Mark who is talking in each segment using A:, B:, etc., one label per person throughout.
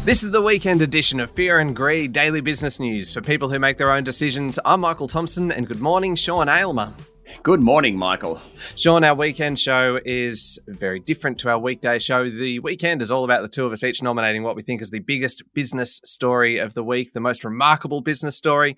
A: This is the weekend edition of Fear and Greed Daily Business News for people who make their own decisions. I'm Michael Thompson, and good morning, Sean Aylmer.
B: Good morning, Michael.
A: Sean, our weekend show is very different to our weekday show. The weekend is all about the two of us each nominating what we think is the biggest business story of the week, the most remarkable business story,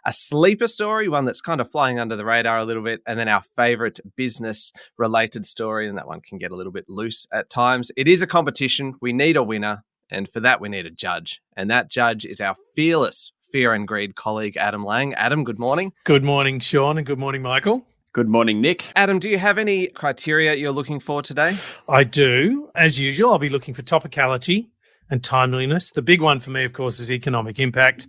A: a sleeper story, one that's kind of flying under the radar a little bit, and then our favourite business-related story, and that one can get a little bit loose at times. It is a competition. We need a winner. And for that, we need a judge. And that judge is our fearless Fear and Greed colleague, Adam Lang. Adam, good morning.
C: Good morning, Sean, and good morning, Michael.
B: Good morning, Nick.
A: Adam, do you have any criteria you're looking for today?
C: I do. As usual, I'll be looking for topicality and timeliness. The big one for me, of course, is economic impact.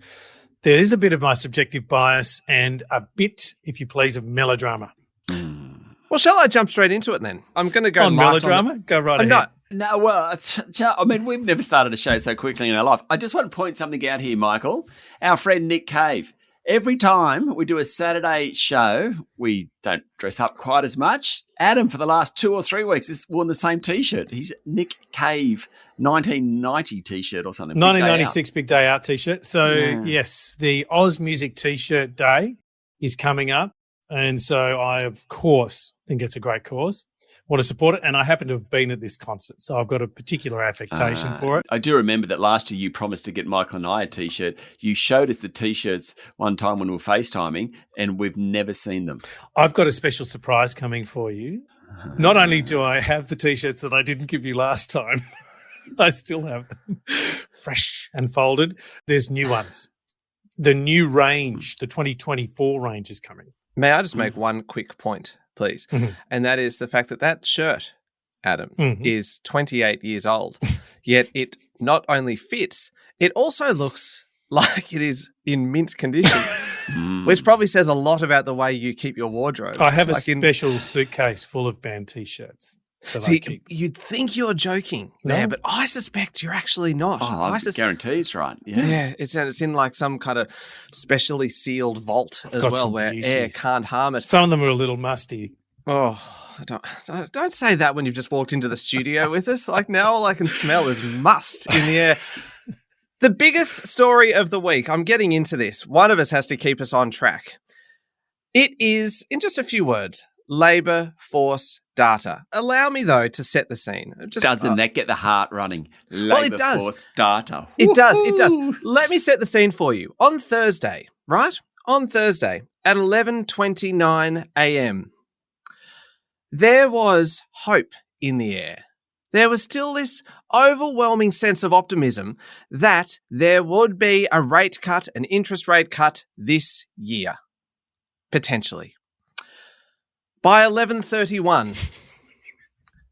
C: There is a bit of my subjective bias and a bit, if you please, of melodrama.
A: Well, shall I jump straight into it then? I'm going to go
C: on melodrama. Go right ahead.
B: No, well, we've never started a show so quickly in our life. I just want to point something out here, Michael. Our friend Nick Cave. Every time we do a Saturday show, we don't dress up quite as much. Adam, for the last 2 or 3 weeks, has worn the same T-shirt. He's Nick Cave 1990 T-shirt or something.
C: 1996 Big Day Out T-shirt. So, yes, the Oz Music T-shirt Day is coming up. And so I, of course, think it's a great cause. Want to support it, and I happen to have been at this concert, so I've got a particular affectation for it.
B: I do remember that last year you promised to get Michael and I a T-shirt. You showed us the T-shirts one time when we were FaceTiming, and we've never seen them.
C: I've got a special surprise coming for you. Not only do I have the T-shirts that I didn't give you last time, I still have them fresh and folded. There's new ones. The new range, the 2024 range is coming.
A: May I just make one quick point, please? Mm-hmm. And that is the fact that shirt, Adam, is 28 years old, yet it not only fits, it also looks like it is in mint condition, which probably says a lot about the way you keep your wardrobe.
C: I have a special suitcase full of band T-shirts.
A: See, you'd think you're joking there, but I suspect you're actually not.
B: I guarantee it's right.
A: Yeah, it's in like some kind of specially sealed vault as well, where air can't harm it.
C: Some of them are a little musty.
A: Oh, don't say that when you've just walked into the studio with us. Like now, all I can smell is must in the air. The biggest story of the week. I'm getting into this. One of us has to keep us on track. It is, in just a few words, labour force data. Allow me, though, to set the scene.
B: Doesn't that get the heart running? Labour force data.
A: It does. Let me set the scene for you. On Thursday, right? On Thursday at 11:29 a.m., there was hope in the air. There was still this overwhelming sense of optimism that there would be a rate cut, an interest rate cut this year, potentially. By 11:31,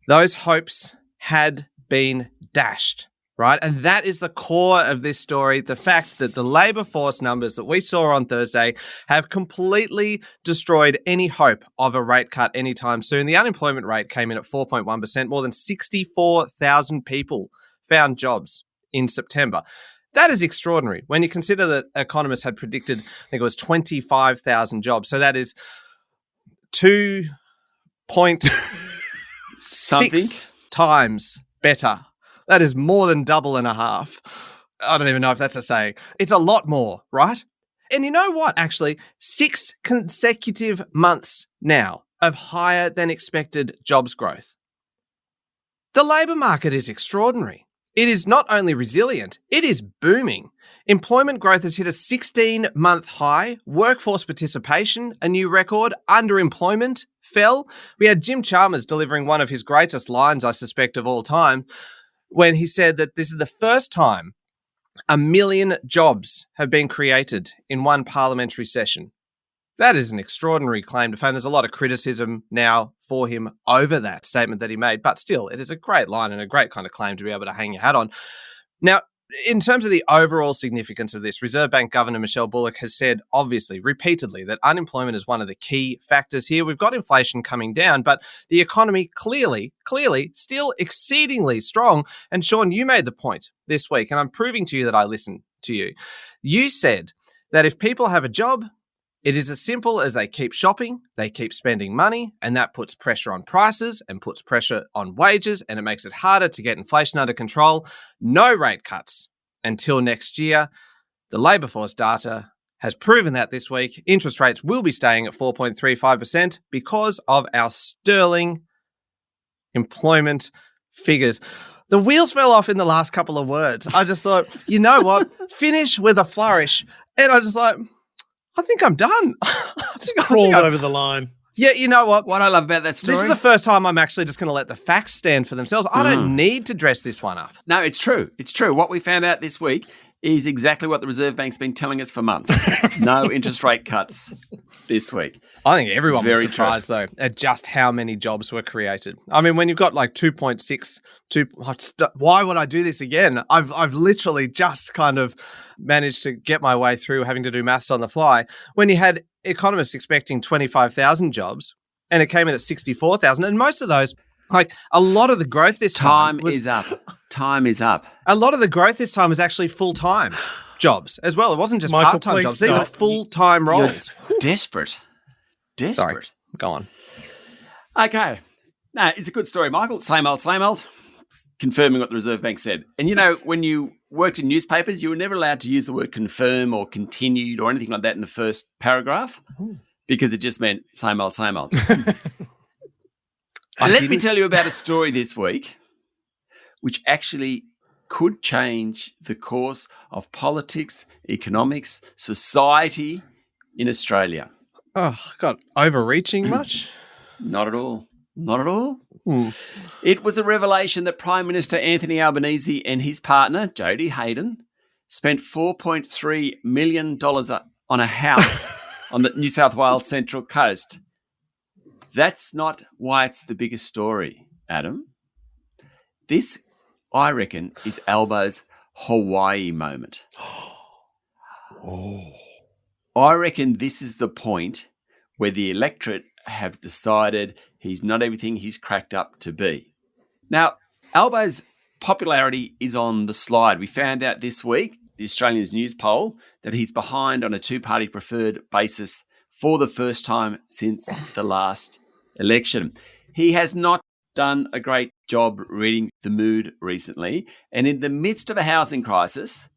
A: those hopes had been dashed, right? And that is the core of this story, the fact that the labour force numbers that we saw on Thursday have completely destroyed any hope of a rate cut anytime soon. The unemployment rate came in at 4.1%. More than 64,000 people found jobs in September. That is extraordinary when you consider that economists had predicted, I think it was 25,000 jobs. So that is 2.6 times better. That is more than double and a half. I don't even know if that's a saying. It's a lot more, right? And you know what, actually? 6 consecutive months now of higher than expected jobs growth. The labour market is extraordinary. It is not only resilient, it is booming. Employment growth has hit a 16-month high. Workforce participation, a new record. Underemployment fell. We had Jim Chalmers delivering one of his greatest lines, I suspect, of all time, when he said that this is the first time 1 million jobs have been created in one parliamentary session. That is an extraordinary claim to fame. There's a lot of criticism now for him over that statement that he made, but still, it is a great line and a great kind of claim to be able to hang your hat on. Now, in terms of the overall significance of this, Reserve Bank Governor Michelle Bullock has said, obviously, repeatedly, that unemployment is one of the key factors here. We've got inflation coming down, but the economy clearly still exceedingly strong. And Sean, you made the point this week, and I'm proving to you that I listen to you. You said that if people have a job, it is as simple as they keep shopping, they keep spending money, and that puts pressure on prices and puts pressure on wages, and it makes it harder to get inflation under control. No rate cuts until next year. The labour force data has proven that this week interest rates will be staying at 4.35% because of our sterling employment figures. The wheels fell off in the last couple of words. I just thought, you know what? Finish with a flourish. And I just like, I think I'm done.
C: Crawled over the line.
A: Yeah, you know what?
B: What I love about that story.
A: This is the first time I'm actually just going to let the facts stand for themselves. I don't need to dress this one up.
B: No, it's true. It's true. What we found out this week is exactly what the Reserve Bank's been telling us for months. No interest rate cuts this week.
A: I think everyone was
B: Very
A: surprised, though, at just how many jobs were created. I mean, when you've got like 2.6, why would I do this again? I've literally just kind of managed to get my way through having to do maths on the fly. When you had economists expecting 25,000 jobs and it came in at 64,000, and most of those, like a lot of the growth this time
B: is up. Time is up.
A: A lot of the growth this time was actually full-time jobs as well. It wasn't just
C: Michael,
A: part-time
C: please
A: jobs. These are
C: stop.
A: full-time roles.
B: Desperate.
A: Sorry, go on.
B: Okay. No, it's a good story, Michael. Same old, same old. Confirming what the Reserve Bank said. And you know, when you worked in newspapers, you were never allowed to use the word confirm or continued or anything like that in the first paragraph because it just meant same old, same old. Let me tell you about a story this week which actually could change the course of politics, economics, society in Australia.
A: Oh, God, overreaching much?
B: Not at all. Not at all. It was a revelation that Prime Minister Anthony Albanese and his partner, Jodie Hayden, spent $4.3 million on a house on the New South Wales Central Coast. That's not why it's the biggest story, Adam. This, I reckon, is Albo's Hawaii moment. I reckon this is the point where the electorate have decided he's not everything he's cracked up to be. Now, Albo's popularity is on the slide. We found out this week, the Australian News poll, that he's behind on a two-party preferred basis for the first time since the last election. He has not done a great job reading the mood recently, and in the midst of a housing crisis,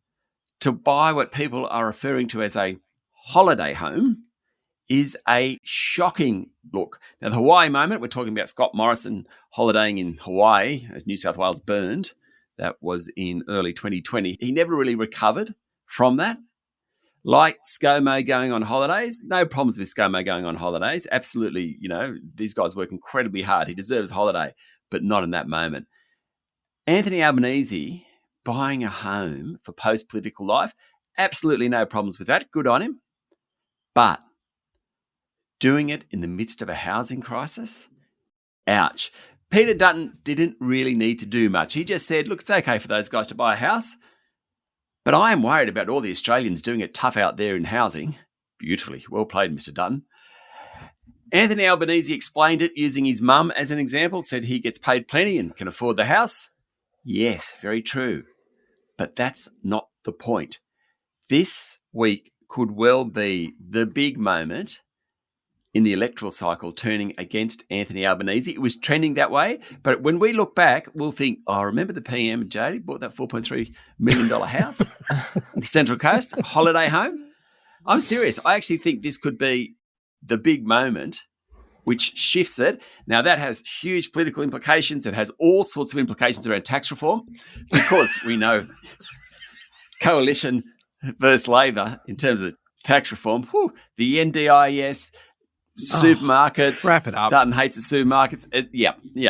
B: to buy what people are referring to as a holiday home is a shocking look. Now, the Hawaii moment, we're talking about Scott Morrison holidaying in Hawaii as New South Wales burned. That was in early 2020. He never really recovered from that. Like ScoMo going on holidays, no problems with ScoMo going on holidays. Absolutely, you know, these guys work incredibly hard. He deserves a holiday, but not in that moment. Anthony Albanese buying a home for post-political life, absolutely no problems with that. Good on him. But doing it in the midst of a housing crisis? Ouch. Peter Dutton didn't really need to do much. He just said, look, it's okay for those guys to buy a house, but I am worried about all the Australians doing it tough out there in housing. Beautifully. Well played, Mr. Dutton. Anthony Albanese explained it using his mum as an example, said he gets paid plenty and can afford the house. Yes, very true. But that's not the point. This week could well be the big moment in the electoral cycle turning against Anthony Albanese. It was trending that way, but when we look back, we'll think, oh, remember the PM and Jodie bought that $4.3 million house on the Central Coast, holiday home? I'm serious. I actually think this could be the big moment which shifts it. Now, that has huge political implications. It has all sorts of implications around tax reform because we know coalition versus Labor in terms of tax reform. The NDIS, supermarkets.
A: Wrap it up.
B: Dutton hates the supermarkets.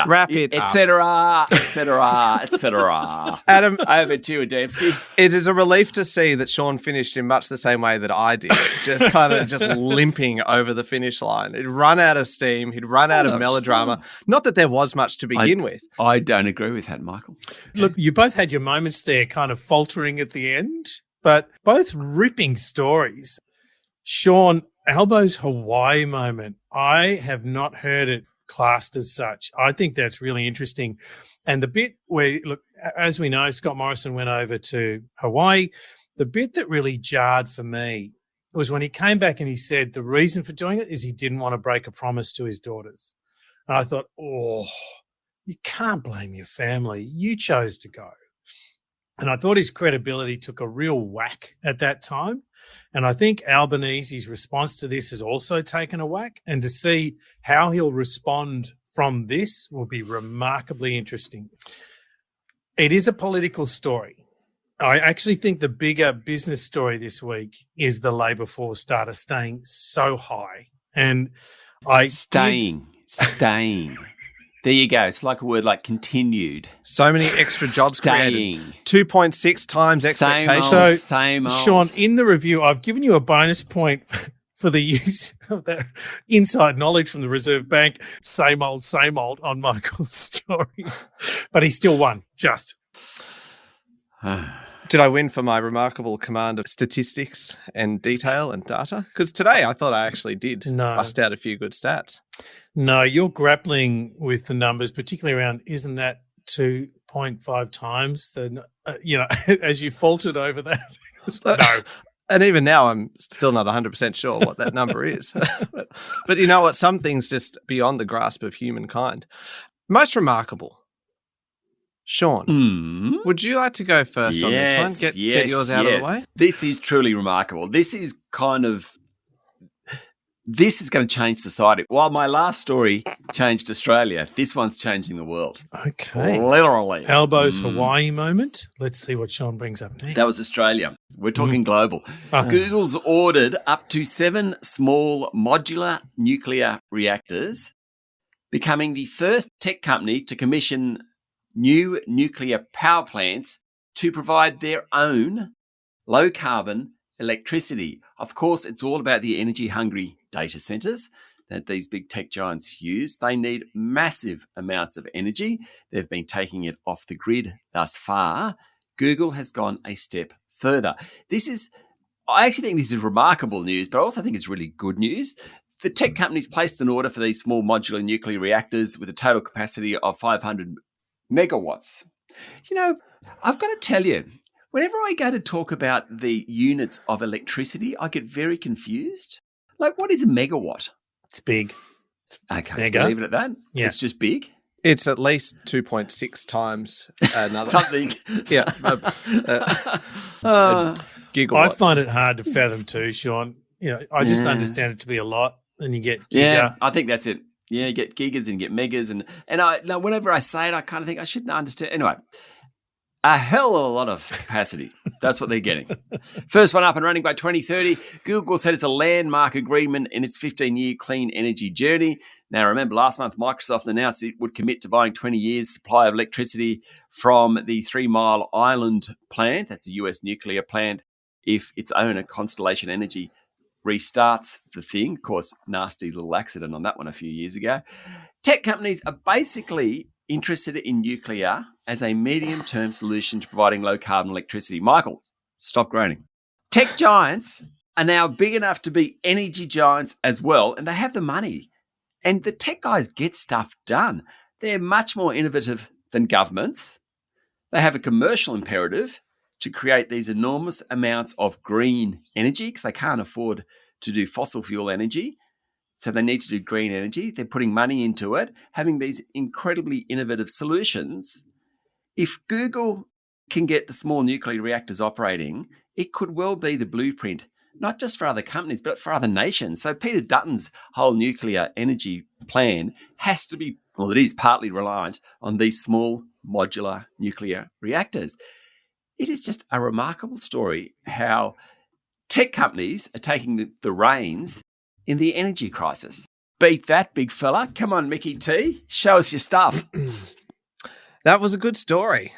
A: Wrap it up.
B: Et cetera, et cetera, et cetera.
A: Adam,
B: over to you, Adamski.
A: it is a relief to see that Sean finished in much the same way that I did, just kind of just limping over the finish line. He'd run out of steam. He'd run out of melodrama. Not that there was much to begin with.
B: I don't agree with that, Michael.
C: Look, you both had your moments there kind of faltering at the end, but both ripping stories. Sean, Albo's Hawaii moment, I have not heard it classed as such. I think that's really interesting. And the bit where, look, as we know, Scott Morrison went over to Hawaii. The bit that really jarred for me was when he came back and he said the reason for doing it is he didn't want to break a promise to his daughters. And I thought, oh, you can't blame your family. You chose to go. And I thought his credibility took a real whack at that time. And I think Albanese's response to this has also taken a whack. And to see how he'll respond from this will be remarkably interesting. It is a political story. I actually think the bigger business story this week is the labour force data staying so high. And
B: Staying. There you go. It's like a word like continued.
A: So many extra jobs created. 2.6 times expectations.
B: Same old.
C: Sean, in the review, I've given you a bonus point for the use of that inside knowledge from the Reserve Bank. Same old on Michael's story. But he still won, just.
A: Did I win for my remarkable command of statistics and detail and data? Because today I thought I actually did bust out a few good stats.
C: No, you're grappling with the numbers, particularly around, isn't that 2.5 times as you faltered over that? No.
A: And even now, I'm still not 100% sure what that number is. But you know what? Some things just beyond the grasp of humankind. Most remarkable. Sean, would you like to go first on this one? Get yours out of the way?
B: This is truly remarkable. This is going to change society. While my last story changed Australia, this one's changing the world.
C: Okay.
B: Literally.
C: Albo's Hawaii moment. Let's see what Sean brings up next.
B: That was Australia. We're talking global. Google's ordered up to 7 small modular nuclear reactors, becoming the first tech company to commission new nuclear power plants to provide their own low-carbon electricity. Of course, it's all about the energy-hungry data centers that these big tech giants use. They need massive amounts of energy. They've been taking it off the grid thus far. Google has gone a step further. I actually think this is remarkable news, but I also think it's really good news. The tech company's placed an order for these small modular nuclear reactors with a total capacity of 500 megawatts. You know, I've got to tell you, whenever I go to talk about the units of electricity, I get very confused. Like, what is a megawatt?
C: It's big.
B: Okay, can we leave it at that?
C: Yeah.
B: It's just big?
A: It's at least 2.6 times another.
B: Something.
A: Yeah. Gigawatt.
C: I find it hard to fathom too, Sean. You know, I just understand it to be a lot, and you get giga.
B: Yeah, I think that's it. Yeah, you get gigas and you get megas, and whenever I say it, I kind of think I shouldn't understand. Anyway, a hell of a lot of capacity. That's what they're getting. First one up and running by 2030. Google said it's a landmark agreement in its 15-year clean energy journey. Now, remember, last month, Microsoft announced it would commit to buying 20 years' supply of electricity from the 3 Mile Island plant. That's a US nuclear plant. If its owner, Constellation Energy, restarts the thing. Of course, nasty little accident on that one a few years ago. Tech companies are basically interested in nuclear as a medium-term solution to providing low-carbon electricity. Michael, stop groaning. Tech giants are now big enough to be energy giants as well, and they have the money. And the tech guys get stuff done. They're much more innovative than governments. They have a commercial imperative to create these enormous amounts of green energy because they can't afford to do fossil fuel energy. So they need to do green energy. They're putting money into it, having these incredibly innovative solutions. If Google can get the small nuclear reactors operating, it could well be the blueprint, not just for other companies, but for other nations. So Peter Dutton's whole nuclear energy plan has to be, well, it is partly reliant on these small modular nuclear reactors. It is just a remarkable story how tech companies are taking the reins in the energy crisis. Beat that, big fella. Come on, Mickey T. Show us your stuff.
A: That was a good story.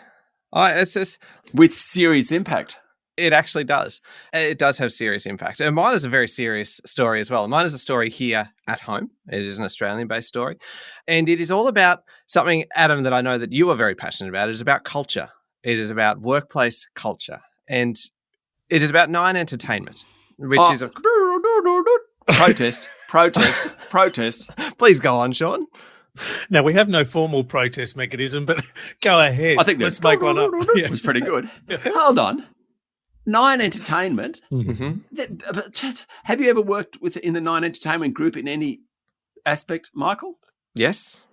A: It's just
B: with serious impact.
A: It actually does. It does have serious impact. And mine is a very serious story as well. Mine is a story here at home. It is an Australian-based story. And it is all about something, Adam, that I know that you are very passionate about. It is about culture. It is about workplace culture. And it is about Nine Entertainment, which is a...
B: Protest.
A: Please go on, Sean.
C: Now, we have no formal protest mechanism, but go ahead.
B: I think
C: let's make one up.
B: It was pretty good. Hold on. Nine Entertainment.
A: Mm-hmm.
B: Have you ever worked in the Nine Entertainment group in any aspect, Michael?
A: Yes.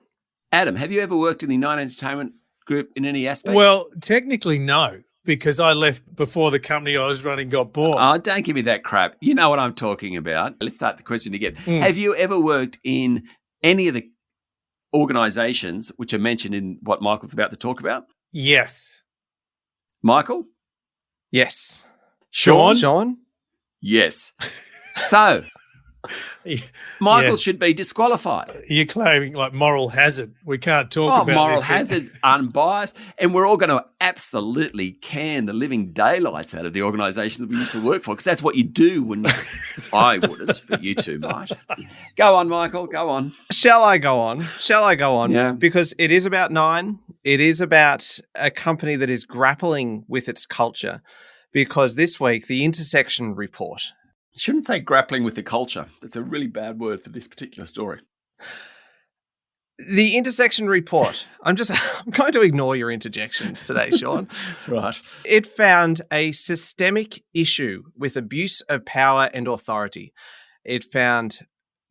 B: Adam, have you ever worked in the Nine Entertainment group in any aspect?
C: Well, technically, no. because I left before the company I was running got bought.
B: Oh, don't give me that crap. You know what I'm talking about. Let's start the question again. Have you ever worked in any of the organisations which are mentioned in what Michael's about to talk about?
C: Yes.
B: Michael?
A: Yes.
C: Sean?
A: Sean?
B: Yes. So, Michael should be disqualified.
C: You're claiming like moral hazard. We can't talk about
B: moral
C: this.
B: hazard, unbiased, and we're all going to absolutely can the living daylights out of the organisations that we used to work for, because that's what you do when I wouldn't, but you two might. Go on, Michael, go on.
A: Shall I go on?
B: Yeah.
A: Because it is about Nine. It is about a company that is grappling with its culture, because this week, the Intersection Report.
B: You shouldn't say grappling with the culture. That's a really bad word for this particular story.
A: The Intersection Report. I'm going to ignore your interjections today, Sean.
B: Right.
A: It found a systemic issue with abuse of power and authority. It found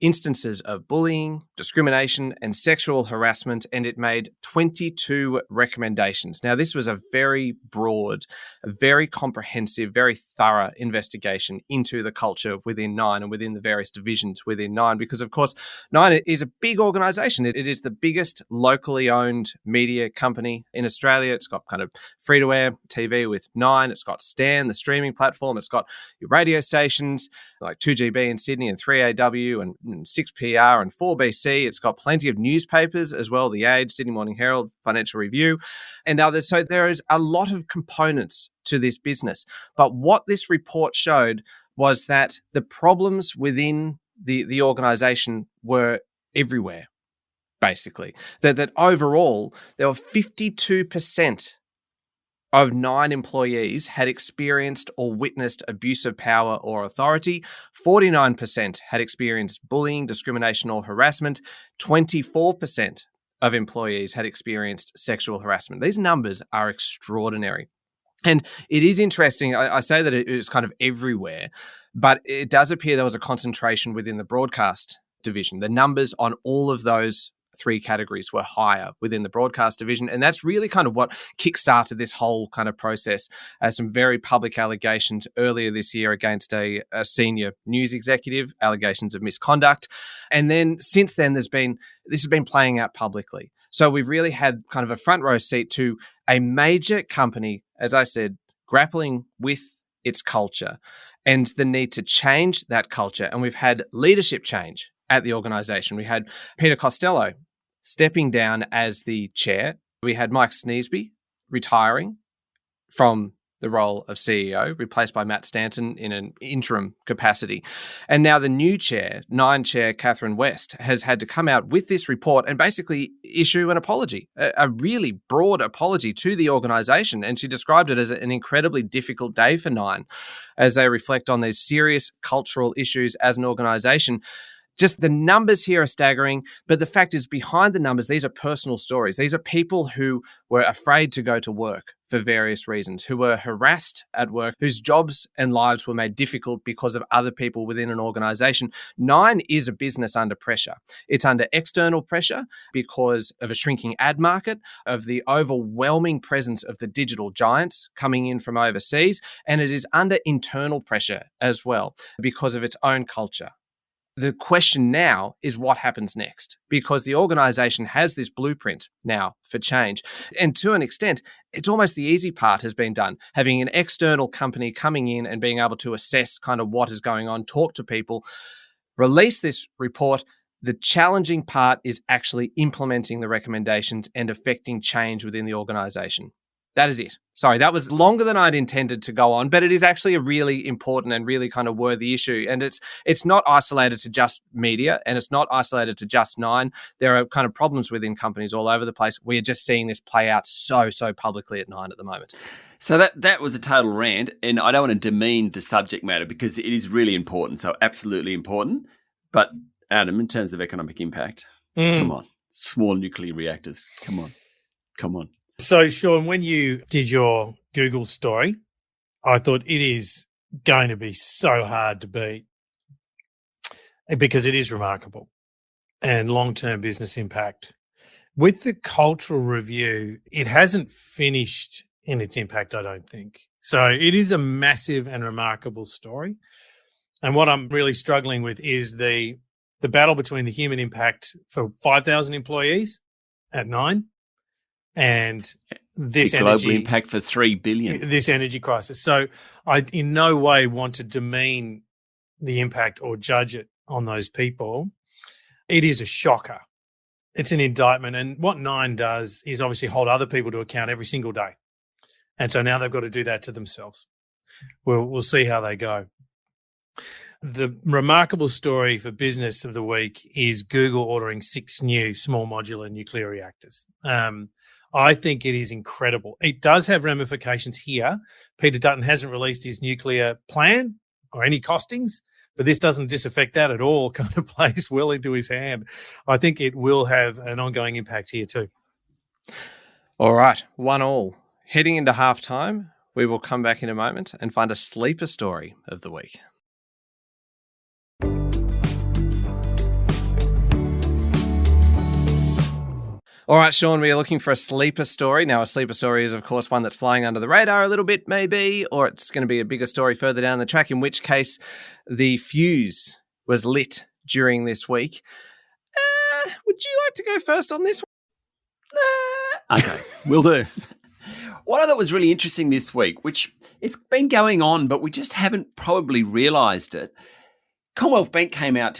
A: instances of bullying, discrimination, and sexual harassment, and it made 22 recommendations. Now, this was a very broad, a very comprehensive, very thorough investigation into the culture within Nine and within the various divisions within Nine, because, of course, Nine is a big organisation. It is the biggest locally owned media company in Australia. It's got kind of free-to-air TV with Nine. It's got Stan, the streaming platform. It's got your radio stations like 2GB in Sydney and 3AW and 6PR and 4BC. It's got plenty of newspapers as well, The Age, Sydney Morning Herald, Financial Review, and others. So there is a lot of components to this business. But what this report showed was that the problems within the organisation were everywhere, basically. That overall, there were 52% of Nine employees had experienced or witnessed abuse of power or authority. 49% had experienced bullying, discrimination, or harassment. 24% of employees had experienced sexual harassment. These numbers are extraordinary. And it is interesting. I say that it is kind of everywhere, but it does appear there was a concentration within the broadcast division. The numbers on all of those three categories were higher within the broadcast division. And that's really kind of what kickstarted this whole kind of process. Some very public allegations earlier this year against a senior news executive, allegations of misconduct. And then since then, this has been playing out publicly. So we've really had kind of a front row seat to a major company, as I said, grappling with its culture and the need to change that culture. And we've had leadership change at the organisation. We had Peter Costello stepping down as the chair. We had Mike Sneesby retiring from the role of CEO, replaced by Matt Stanton in an interim capacity. And now the new chair, Nine chair, Catherine West, has had to come out with this report and basically issue an apology, a really broad apology to the organisation. And she described it as an incredibly difficult day for Nine as they reflect on these serious cultural issues as an organisation. Just the numbers here are staggering, but the fact is behind the numbers, these are personal stories. These are people who were afraid to go to work for various reasons, who were harassed at work, whose jobs and lives were made difficult because of other people within an organisation. Nine is a business under pressure. It's under external pressure because of a shrinking ad market, of the overwhelming presence of the digital giants coming in from overseas, and it is under internal pressure as well because of its own culture. The question now is what happens next, because the organisation has this blueprint now for change. And to an extent, it's almost the easy part has been done, having an external company coming in and being able to assess kind of what is going on, talk to people, release this report. The challenging part is actually implementing the recommendations and affecting change within the organisation. That is it. Sorry, that was longer than I'd intended to go on, but it is actually a really important and really kind of worthy issue. And it's not isolated to just media, and it's not isolated to just Nine. There are kind of problems within companies all over the place. We are just seeing this play out so publicly at Nine at the moment.
B: So that was a total rant, and I don't want to demean the subject matter because it is really important, so absolutely important. But Adam, in terms of economic impact, come on, small nuclear reactors, come on.
C: So, Sean, when you did your Google story, I thought it is going to be so hard to beat because it is remarkable and long-term business impact. With the cultural review, it hasn't finished in its impact, I don't think. So it is a massive and remarkable story. And what I'm really struggling with is the battle between the human impact for 5,000 employees at Nine and this
B: the global
C: energy
B: impact for 3 billion.
C: This energy crisis. So I in no way want to demean the impact or judge it on those people. It is a shocker. It's an indictment. And what Nine does is obviously hold other people to account every single day. And so now they've got to do that to themselves. We'll see how they go. The remarkable story for business of the week is Google ordering 6 new small modular nuclear reactors. I think it is incredible. It does have ramifications here. Peter Dutton hasn't released his nuclear plan or any costings, but this doesn't disaffect that at all. Kind of plays well into his hand. I think it will have an ongoing impact here too.
A: All right, 1-1. Heading into halftime, we will come back in a moment and find a sleeper story of the week. All right, Sean, we are looking for a sleeper story. Now, a sleeper story is, of course, one that's flying under the radar a little bit, maybe, or it's going to be a bigger story further down the track, in which case the fuse was lit during this week. Would you like to go first on this one?
B: Okay, will do. What I thought was really interesting this week, which it's been going on, but we just haven't probably realised it. Commonwealth Bank came out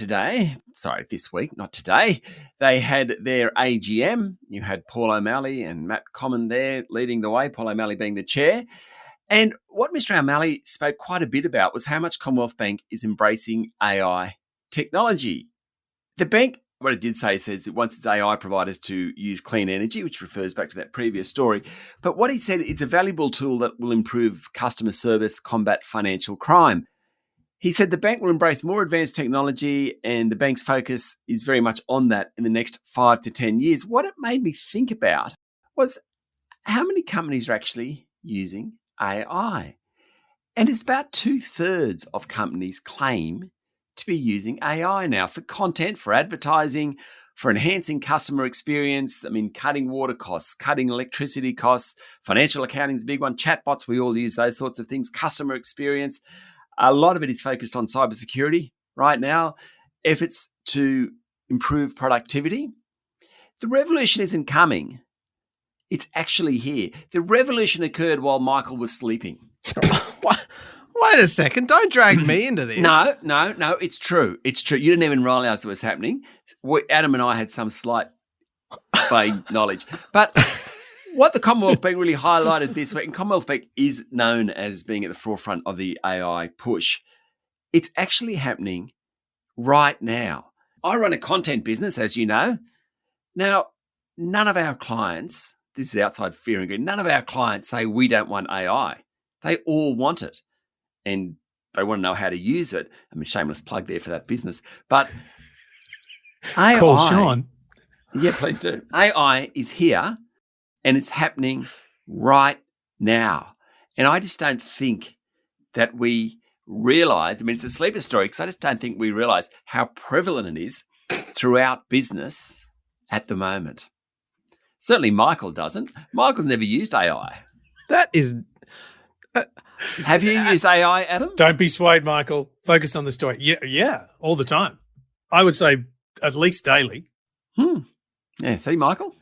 B: this week, not today. They had their AGM. You had Paul O'Malley and Matt Common there leading the way, Paul O'Malley being the chair. And what Mr. O'Malley spoke quite a bit about was how much Commonwealth Bank is embracing AI technology. The bank, what it did say, says it wants its AI providers to use clean energy, which refers back to that previous story. But what he said, it's a valuable tool that will improve customer service, combat financial crime. He said the bank will embrace more advanced technology and the bank's focus is very much on that in the next 5 to 10 years. What it made me think about was how many companies are actually using AI? And it's about 2/3 of companies claim to be using AI now for content, for advertising, for enhancing customer experience. I mean, cutting water costs, cutting electricity costs, financial accounting is a big one, chatbots, we all use those sorts of things, customer experience. A lot of it is focused on cybersecurity right now, efforts to improve productivity. The revolution isn't coming. It's actually here. The revolution occurred while Michael was sleeping.
A: Wait a second. Don't drag me into this.
B: No. It's true. It's true. You didn't even realize it was happening. Adam and I had some slight vague knowledge. But what the Commonwealth Bank really highlighted this week, and Commonwealth Bank is known as being at the forefront of the AI push, it's actually happening right now. I run a content business, as you know. Now, none of our clients, this is outside fear and greed, none of our clients say we don't want AI. They all want it. And they want to know how to use it. I mean, shameless plug there for that business. But AI...
C: Call Sean.
B: Yeah, please do. AI is here. And it's happening right now. And I just don't think that we realize, I mean, it's a sleeper story because I just don't think we realize how prevalent it is throughout business at the moment. Certainly Michael doesn't. Michael's never used AI.
A: That is...
B: Have you used AI, Adam?
C: Don't be swayed, Michael. Focus on the story. Yeah, all the time. I would say at least daily.
B: Yeah, see, Michael?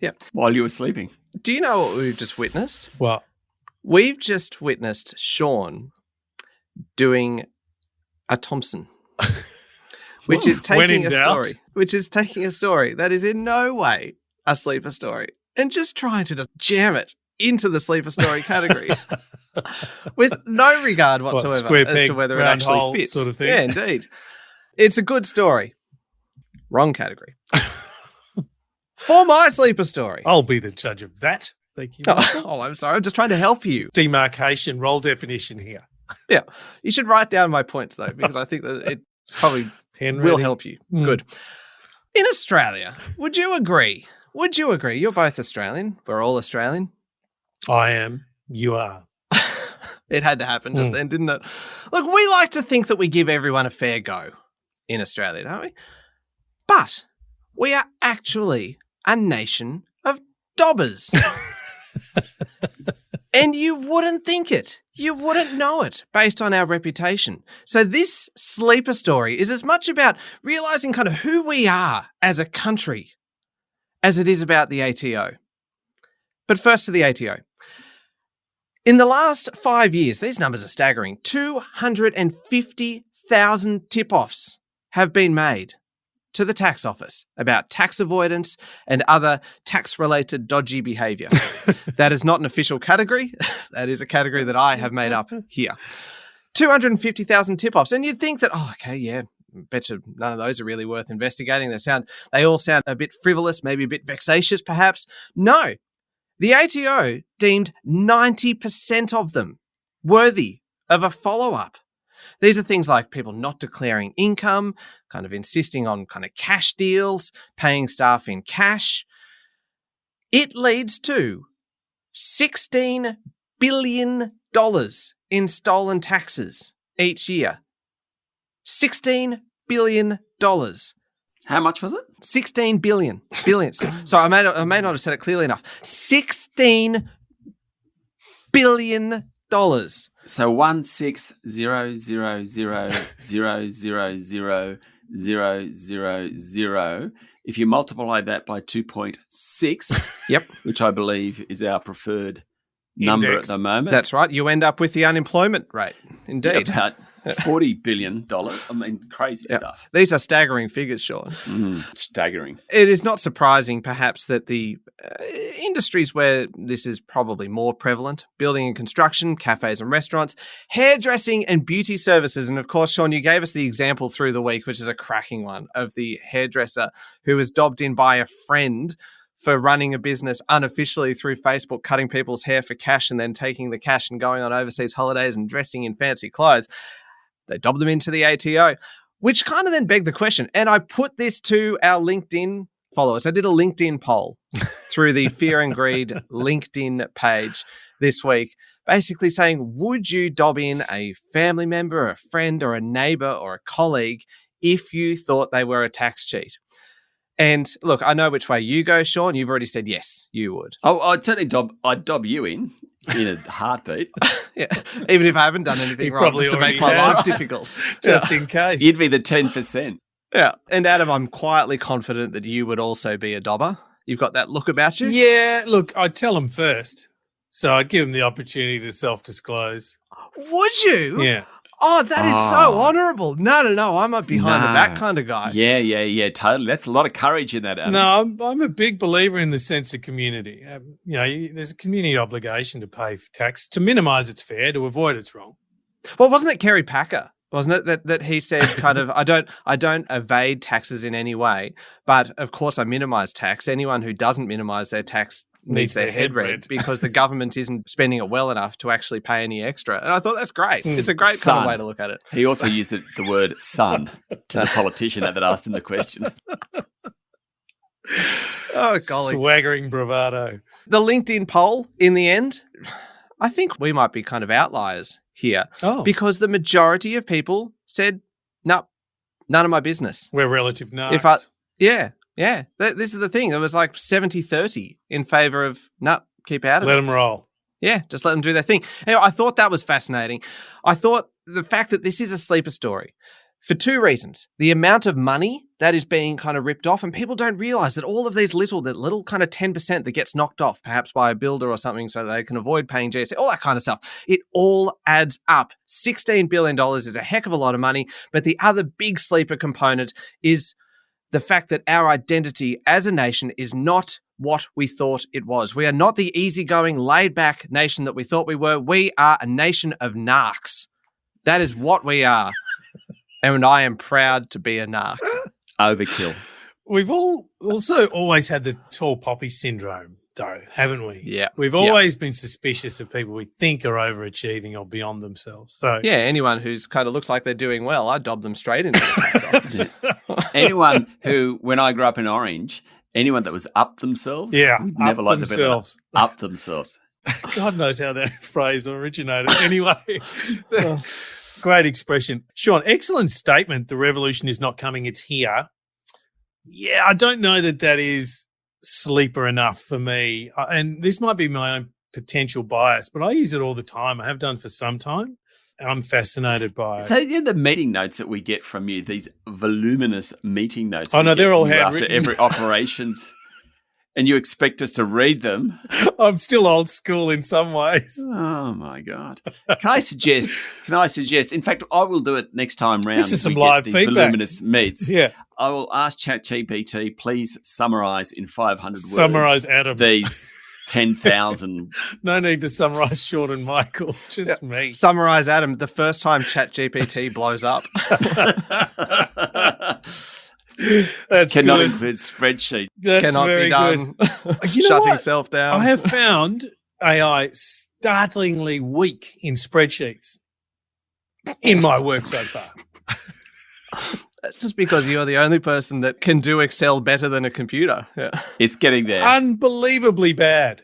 A: Yeah.
B: While you were sleeping.
A: Do you know what we've just witnessed?
C: What?
A: We've just witnessed Sean doing a Thompson, which is taking a story. Which is taking a story that is in no way a sleeper story and just trying to jam it into the sleeper story category with no regard whatsoever as to whether it actually fits.
C: Sort of thing.
A: Yeah, indeed. It's a good story. Wrong category. For my sleeper story.
C: I'll be the judge of that. Thank you.
A: Oh, I'm sorry. I'm just trying to help you.
C: Demarcation, role definition here.
A: Yeah. You should write down my points, though, because I think that it probably will help you. Good. In Australia, would you agree? You're both Australian. We're all Australian.
C: I am. You are.
A: It had to happen just then, didn't it? Look, we like to think that we give everyone a fair go in Australia, don't we? But we are actually a nation of dobbers. And you wouldn't think it. You wouldn't know it based on our reputation. So this sleeper story is as much about realizing kind of who we are as a country as it is about the ATO. But first to the ATO. In the last 5 years, these numbers are staggering. 250,000 tip-offs have been made to the tax office about tax avoidance and other tax-related dodgy behaviour. That is not an official category. That is a category that I have made up here. 250,000 tip-offs. And you'd think that, bet you none of those are really worth investigating. They all sound a bit frivolous, maybe a bit vexatious perhaps. No. The ATO deemed 90% of them worthy of a follow-up. These are things like people not declaring income, kind of insisting on kind of cash deals, paying staff in cash. It leads to $16 billion in stolen taxes each year. $16 billion.
B: How much was it?
A: 16 billion. So I may not have said it clearly enough. $16 billion.
B: So 16000000000. If you multiply that by 2.6,
A: yep,
B: which I believe is our preferred number
C: Index.
B: at the moment.
A: That's right. You end up with the unemployment rate. Indeed.
B: About $40 billion. I mean, crazy stuff.
A: These are staggering figures, Sean.
B: Staggering.
A: It is not surprising, perhaps, that the industries where this is probably more prevalent, building and construction, cafes and restaurants, hairdressing and beauty services. And of course, Sean, you gave us the example through the week, which is a cracking one, of the hairdresser who was dobbed in by a friend for running a business unofficially through Facebook, cutting people's hair for cash and then taking the cash and going on overseas holidays and dressing in fancy clothes. They dobbed them into the ATO, which kind of then begged the question. And I put this to our LinkedIn followers. I did a LinkedIn poll through the Fear and Greed LinkedIn page this week, basically saying, would you dob in a family member, a friend, or a neighbor, or a colleague if you thought they were a tax cheat? And look, I know which way you go, Sean. You've already said yes, you would.
B: Oh, I'd certainly dob you in a heartbeat.
A: Yeah, even if I haven't done anything wrong, just to make my life difficult.
C: Just in case.
B: You'd be the 10%.
A: Yeah. And Adam, I'm quietly confident that you would also be a dobber. You've got that look about you.
C: Yeah, look, I'd tell them first. So I'd give them the opportunity to self-disclose.
A: Would you?
C: Yeah.
A: Oh, that is so honourable. No. I'm a behind the back kind of guy.
B: Yeah, totally. That's a lot of courage in that, Adam.
C: No, I'm a big believer in the sense of community. There's a community obligation to pay for tax, to minimise it's fair, to avoid it's wrong.
A: Well, wasn't it Kerry Packer? Wasn't it that he said kind of, I don't evade taxes in any way, but of course I minimise tax. Anyone who doesn't minimise their tax needs their head read because the government isn't spending it well enough to actually pay any extra. And I thought that's great. It's a great kind of way to look at it.
B: He also used the word son to the politician that asked him the question.
A: Oh, golly.
C: Swaggering bravado.
A: The LinkedIn poll in the end, I think we might be kind of outliers here because the majority of people said, no, none of my business.
C: We're relative narcs.
A: Yeah. This is the thing. It was like 70-30 in favour of, no, keep out of it.
C: Let them roll.
A: Yeah, just let them do their thing. Anyway, I thought that was fascinating. I thought the fact that this is a sleeper story for two reasons. The amount of money that is being kind of ripped off, and people don't realise that all of these little kind of 10% that gets knocked off, perhaps by a builder or something so they can avoid paying GST, all that kind of stuff, it all adds up. $16 billion is a heck of a lot of money, but the other big sleeper component is the fact that our identity as a nation is not what we thought it was. We are not the easygoing, laid-back nation that we thought we were. We are a nation of narcs. That is what we are. And I am proud to be a narc.
B: Overkill.
C: We've all also always had the tall poppy syndrome, though, haven't we?
A: Yeah.
C: We've always been suspicious of people we think are overachieving or beyond themselves. So
A: yeah, anyone who's kind of looks like they're doing well, I dob them straight into the tax office.
B: Anyone who, when I grew up in Orange, anyone that was up themselves,
C: we'd
B: never liked
C: themselves.
B: Up themselves.
C: God knows how that phrase originated. Anyway, great expression. Sean, excellent statement. The revolution is not coming, it's here. Yeah, I don't know that is sleeper enough for me. And this might be my own potential bias, but I use it all the time. I have done for some time. I'm fascinated by it.
B: So the meeting notes that we get from you, these voluminous meeting notes.
C: Oh, no, they're all
B: after
C: handwritten.
B: every operations, and you expect us to read them.
C: I'm still old school in some ways.
B: Oh my God! Can I suggest? In fact, I will do it next time round.
C: This is some
B: we get
C: live
B: these
C: feedback.
B: Voluminous meets.
C: Yeah.
B: I will ask ChatGPT, please summarize in 500 words.
C: Summarize Adam.
B: These 10,000.
C: No need to summarize Sean and Michael. Just me.
A: Summarize Adam the first time ChatGPT blows up.
C: That's
B: Cannot
C: good.
B: include spreadsheets.
C: That's
A: Cannot
C: very
A: be done.
C: Good. You know
A: Shutting
C: what?
A: self down.
C: I have found AI startlingly weak in spreadsheets in my work so far.
A: That's just because you're the only person that can do Excel better than a computer. Yeah.
B: It's getting there.
C: Unbelievably bad.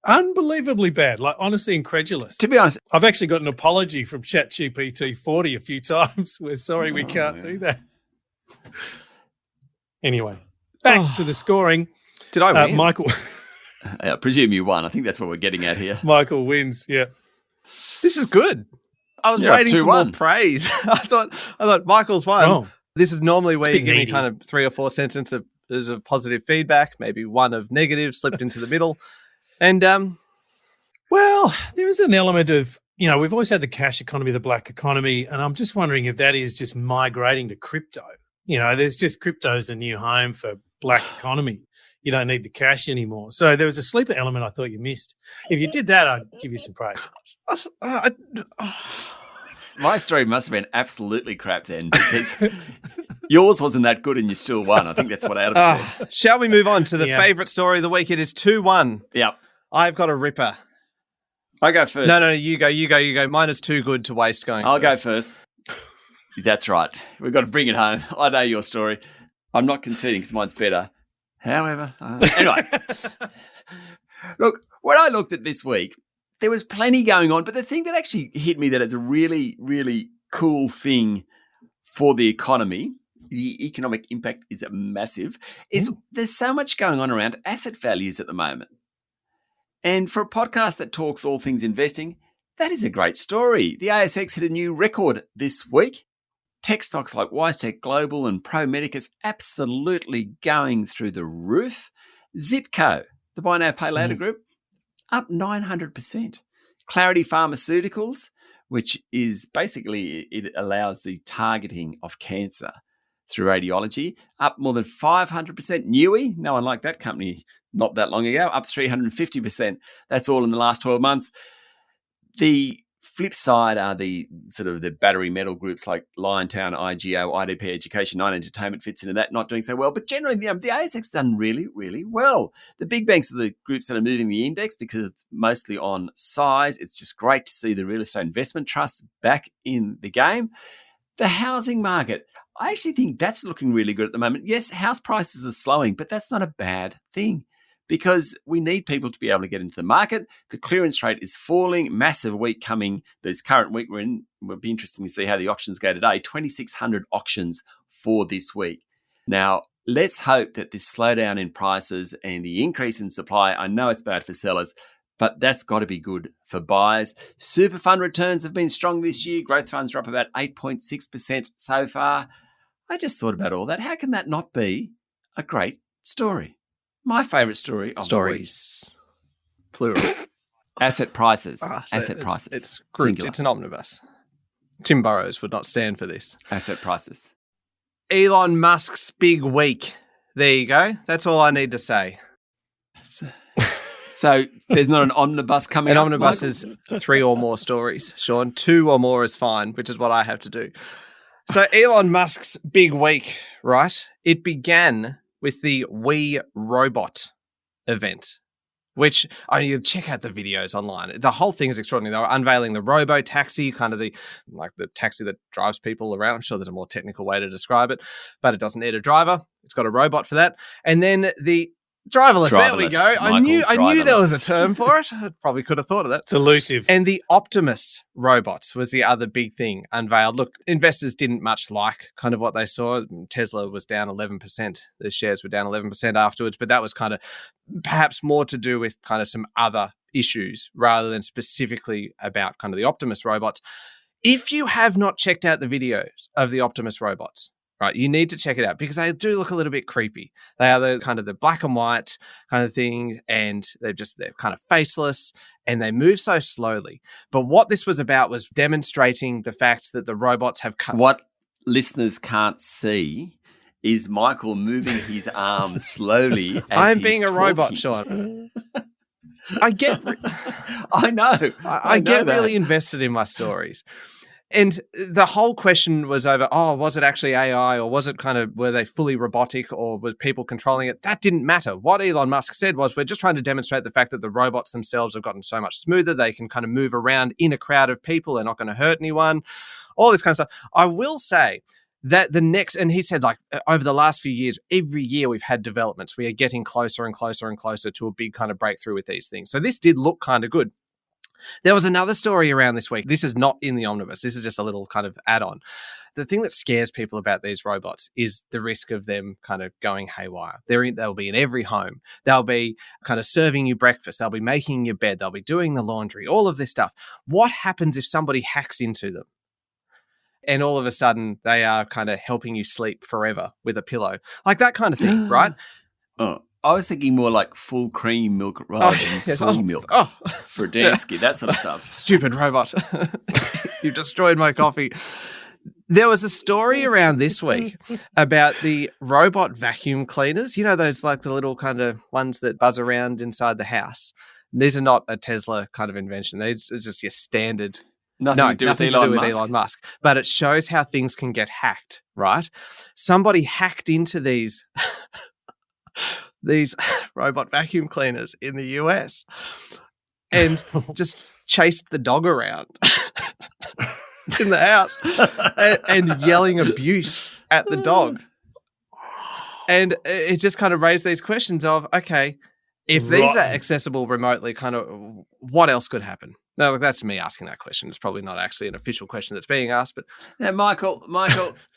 C: Unbelievably bad. Like, honestly, incredulous.
B: To be honest,
C: I've actually got an apology from ChatGPT 40 a few times. We're sorry we can't do that. Anyway, back to the scoring.
A: Did I win?
C: Michael
B: I presume you won. I think that's what we're getting at here.
C: Michael wins, yeah.
A: This is good. I was
B: Yeah,
A: waiting for more
B: 2-1.
A: praise. I thought Michael's won.
C: Oh,
A: This is normally where you
C: bit
A: give me
C: needy.
A: kind of 3 or 4 sentences of positive feedback, maybe one of negative slipped into the middle. And
C: well, there is an element of, we've always had the cash economy, the black economy, and I'm just wondering if that is just migrating to crypto. There's just crypto's a new home for black economy. You don't need the cash anymore. So there was a sleeper element I thought you missed. If you did that, I'd give you some praise.
B: My story must have been absolutely crap then, because yours wasn't that good and you still won. I think that's what Adam said.
A: Shall we move on to the
C: Yeah.
A: favourite story of the week? It is 2-1.
B: Yep.
A: I've got a ripper.
B: I go first.
A: No, you go. Mine is too good to waste going
B: I'll go
A: first.
B: first. That's right. We've got to bring it home. I know your story. I'm not conceding because mine's better. However, anyway. Look, when I looked at this week, there was plenty going on, but the thing that actually hit me that is a really, really cool thing for the economy, the economic impact is massive, is there's so much going on around asset values at the moment. And for a podcast that talks all things investing, that is a great story. The ASX hit a new record this week. Tech stocks like WiseTech Global and ProMedicus absolutely going through the roof. Zipco, the buy now, pay later group, up 900%. Clarity Pharmaceuticals, which is basically, it allows the targeting of cancer through radiology, up more than 500%. Newy, no one liked that company not that long ago, up 350%. That's all in the last 12 months. The flip side are the sort of the battery metal groups like Liontown, IGO, IDP Education, Nine Entertainment fits into that, not doing so well. But generally, the ASX done really, really well. The big banks are the groups that are moving the index because it's mostly on size. It's just great to see the real estate investment trusts back in the game. The housing market, I actually think that's looking really good at the moment. Yes, house prices are slowing, but that's not a bad thing, because we need people to be able to get into the market. The clearance rate is falling. Massive week coming. This current week we're in. It will be interesting to see how the auctions go today. 2,600 auctions for this week. Now, let's hope that this slowdown in prices and the increase in supply, I know it's bad for sellers, but that's got to be good for buyers. Super fund returns have been strong this year. Growth funds are up about 8.6% so far. I just thought about all that. How can that not be a great story? My favourite story of
A: Stories. Plural.
B: the week. Asset prices.
A: So
B: Prices.
A: It's grouped.
B: Singular.
A: It's an omnibus. Tim Burrows would not stand for this.
B: Asset prices.
A: Elon Musk's big week. There you go. That's all I need to say.
B: So there's not an omnibus coming
A: An
B: up,
A: omnibus
B: Michael?
A: is 3 or more stories, Sean. 2 or more is fine, which is what I have to do. So Elon Musk's big week, right? It began with the We Robot event, which you check out the videos online. The whole thing is extraordinary. They were unveiling the robo taxi, kind of the taxi that drives people around. I'm sure there's a more technical way to describe it, but it doesn't need a driver. It's got a robot for that. And then the driverless. There we go. I knew there was a term for it. I probably could have thought of that.
C: It's elusive.
A: And the Optimus robots was the other big thing unveiled. Look, investors didn't much like kind of what they saw. Tesla was down 11%. The shares were down 11% afterwards, but that was kind of perhaps more to do with kind of some other issues rather than specifically about kind of the Optimus robots. If you have not checked out the videos of the Optimus robots, right, you need to check it out because they do look a little bit creepy. They are the kind of the black and white kind of thing, and they're kind of faceless and they move so slowly. But what this was about was demonstrating the fact that the robots have
B: What listeners can't see is Michael moving his arms slowly as
A: I'm
B: he's
A: being a
B: talking.
A: robot, Sean. I
B: know.
A: I get really invested in my stories. And the whole question was over, was it actually AI or were they fully robotic or was people controlling it? That didn't matter. What Elon Musk said was, we're just trying to demonstrate the fact that the robots themselves have gotten so much smoother. They can kind of move around in a crowd of people. They're not going to hurt anyone. All this kind of stuff. I will say that and he said, like, over the last few years, every year we've had developments. We are getting closer and closer and closer to a big kind of breakthrough with these things. So this did look kind of good. There was another story around this week. This is not in the omnibus. This is just a little kind of add-on. The thing that scares people about these robots is the risk of them kind of going haywire. They'll be in every home. They'll be kind of serving you breakfast. They'll be making your bed. They'll be doing the laundry, all of this stuff. What happens if somebody hacks into them? And all of a sudden they are kind of helping you sleep forever with a pillow. Like that kind of thing, right?
B: Oh. I was thinking more like full cream milk rather than soy milk for Dansky, that sort of stuff.
A: Stupid robot. You've destroyed my coffee. There was a story around this week about the robot vacuum cleaners. You know, those like the little kind of ones that buzz around inside the house. These are not a Tesla kind of invention. It's just your standard.
B: Nothing to do with
A: Elon Musk. But it shows how things can get hacked, right? Somebody hacked into these robot vacuum cleaners in the US and just chased the dog around in the house and yelling abuse at the dog. And it just kind of raised these questions of, okay, if these are accessible remotely, kind of what else could happen? No, that's me asking that question. It's probably not actually an official question that's being asked. But
B: now, Michael,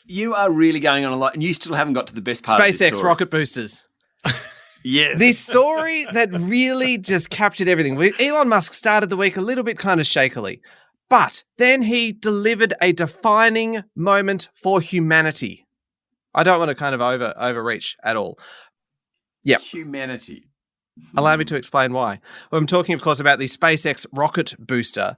B: you are really going on a lot and you still haven't got to the best part of this
A: SpaceX
B: story.
A: rocket boosters.
B: Yes.
A: This story that really just captured everything. Elon Musk started the week a little bit kind of shakily, but then he delivered a defining moment for humanity. I don't want to kind of overreach at all. Yeah.
B: Humanity.
A: Allow me to explain why. Well, I'm talking, of course, about the SpaceX rocket booster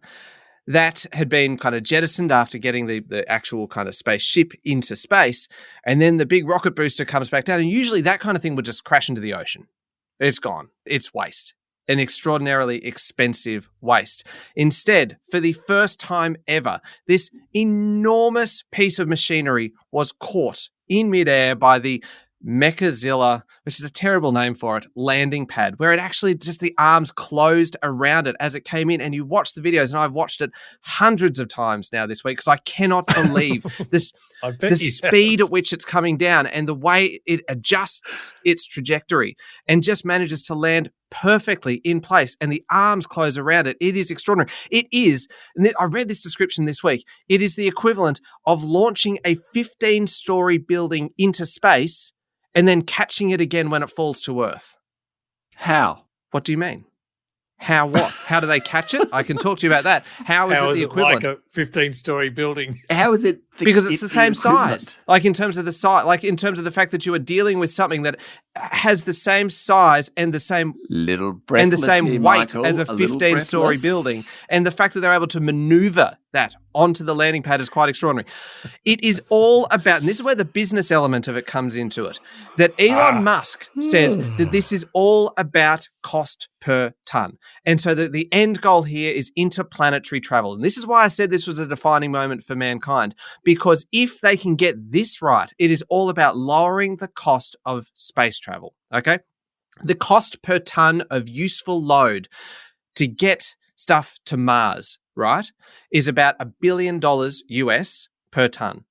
A: that had been kind of jettisoned after getting the actual kind of spaceship into space. And then the big rocket booster comes back down. And usually that kind of thing would just crash into the ocean. It's gone. It's waste. An extraordinarily expensive waste. Instead, for the first time ever, this enormous piece of machinery was caught in midair by the Mechazilla, which is a terrible name for it, landing pad, where it actually just the arms closed around it as it came in. And you watch the videos, and I've watched it hundreds of times now this week because I cannot believe the speed at which it's coming down and the way it adjusts its trajectory and just manages to land perfectly in place, and the arms close around it. It is extraordinary. It is, and I read this description this week, it is the equivalent of launching a 15-story building into space and then catching it again when it falls to Earth.
B: How?
A: What do you mean? How what? How do they catch it? I can talk to you about that. How is it the equivalent?
C: Like a 15-story building?
B: How is it?
A: Because it's the same size. Like in terms of the size, like in terms of the fact that you are dealing with something that has the same size and the same weight as a 15-story building, and the fact that they're able to maneuver that onto the landing pad is quite extraordinary. It is all about, and this is where the business element of it comes into it, that Elon Musk says that this is all about cost per ton. And so the end goal here is interplanetary travel. And this is why I said this was a defining moment for mankind, because if they can get this right, it is all about lowering the cost of space travel, okay? The cost per ton of useful load to get stuff to Mars, right, is about $1 billion US per ton.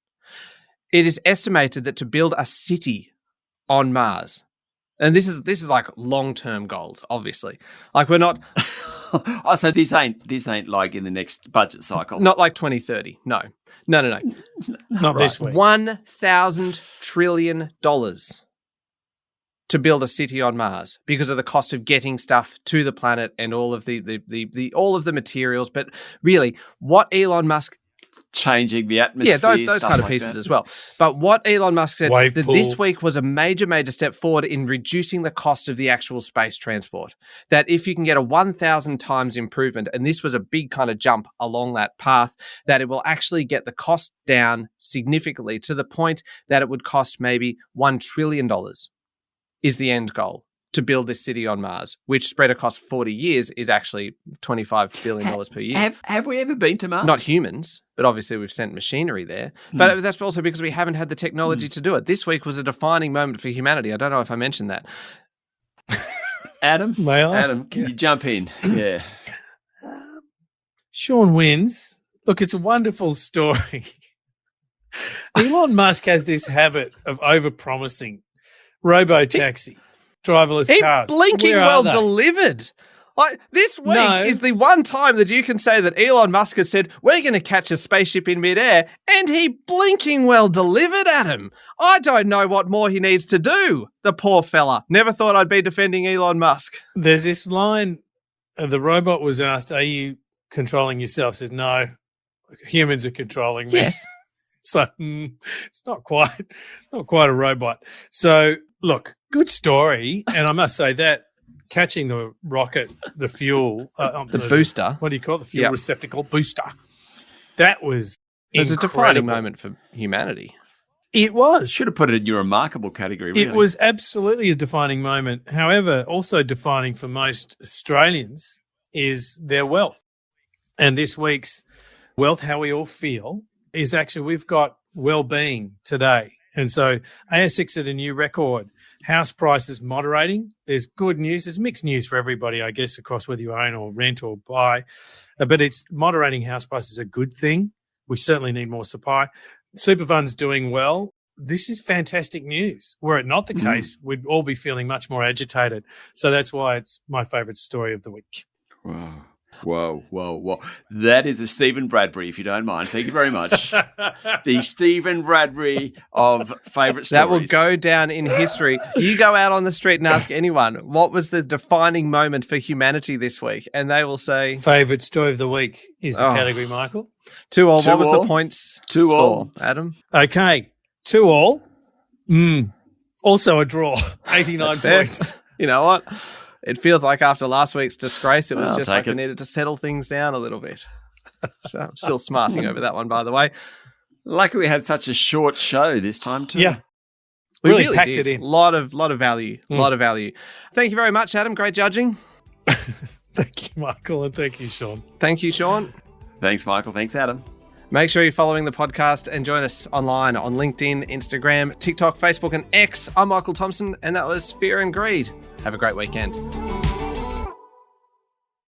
A: It is estimated that to build a city on Mars, and this is like long-term goals, obviously. Like we're not.
B: So this ain't like in the next budget cycle.
A: Not like 2030. No.
C: Not
B: right.
C: this week.
A: $1,000 trillion to build a city on Mars because of the cost of getting stuff to the planet and all of the all of the materials. But really, what Elon Musk
B: changing the atmosphere.
A: Yeah, those kind of pieces as well. But what Elon Musk said
C: Wave
A: that
C: pool.
A: this week was a major step forward in reducing the cost of the actual space transport. That if you can get a 1,000 times improvement, and this was a big kind of jump along that path, that it will actually get the cost down significantly to the point that it would cost maybe $1 trillion is the end goal to build this city on Mars, which spread across 40 years is actually $25 billion per year.
B: Have we ever been to Mars?
A: Not humans, but obviously we've sent machinery there. But that's also because we haven't had the technology to do it. This week was a defining moment for humanity. I don't know if I mentioned that.
B: Adam?
C: May I?
B: Adam, can you jump in? Yeah.
C: Sean wins. Look, it's a wonderful story. Elon Musk has this habit of over-promising. Robo-taxi, driverless cars.
A: Blinking
C: Where
A: well
C: are they?
A: delivered. Like this week
C: No.
A: is the one time that you can say that Elon Musk has said, we're going to catch a spaceship in midair, and he blinking well delivered, Adam. I don't know what more he needs to do. The poor fella. Never thought I'd be defending Elon Musk.
C: There's this line, the robot was asked, are you controlling yourself? Says, no, humans are controlling me.
A: Yes.
C: It's like, it's not quite a robot. So, look, good story. And I must say that catching the rocket, the fuel,
A: The booster.
C: what do you call it? The fuel
A: Yep.
C: receptacle booster. That was
A: It was a
C: incredible.
A: defining moment for humanity.
C: It was.
B: Should have put it in your remarkable category, really.
C: It was absolutely a defining moment. However, also defining for most Australians is their wealth. And this week's wealth, how we all feel, is actually we've got well-being today. And so ASX at a new record. House prices moderating. There's good news. There's mixed news for everybody, I guess, across whether you own or rent or buy. But it's moderating house prices is a good thing. We certainly need more supply. Super funds doing well. This is fantastic news. Were it not the case, we'd all be feeling much more agitated. So that's why it's my favourite story of the week.
B: Whoa. That is a Stephen Bradbury, if you don't mind. Thank you very much. The Stephen Bradbury of favourite stories.
A: That will go down in history. You go out on the street and ask anyone, what was the defining moment for humanity this week? And they will say...
C: Favourite story of the week is the category, Michael.
A: 2-2.
B: 2
A: What was
B: all.
A: the points
B: 2
A: score,
B: all.
A: Adam?
C: Okay, 2-2. Also a draw, 89
A: That's fair.
C: points.
A: You know what? It feels like after last week's disgrace, it was
B: I'll
A: just
B: take
A: like we
B: it.
A: needed to settle things down a little bit. So I'm still smarting over that one, by the way.
B: Lucky we had such a short show this time too.
C: Yeah.
A: We
C: Really
A: really
C: packed
A: did.
C: it in.
A: Lot of value. Lot of value. Thank you very much, Adam. Great judging.
C: Thank you, Michael, and thank you, Sean.
A: Thank you, Sean.
B: Thanks, Michael. Thanks, Adam.
A: Make sure you're following the podcast and join us online on LinkedIn, Instagram, TikTok, Facebook, and X. I'm Michael Thompson, and that was Fear and Greed. Have a great weekend.